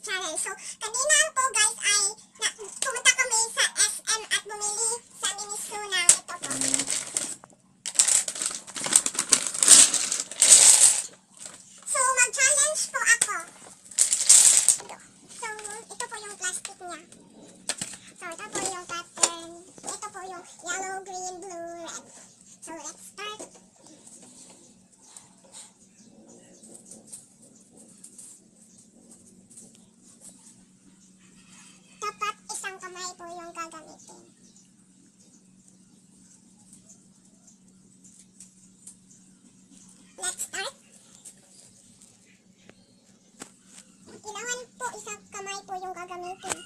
channel. So, kanina po guys ay pumunta kami sa SM at bumili sa Miniso ng ito po. So, mag-challenge po ako. Ito. So, ito po yung plastic niya. So, ito po yung pattern. Ito po yung yellow, green, blue, red. So, let's start. Dapat isang kamay po yung gagamitin. Let's start. Kailangan po isang kamay po yung gagamitin.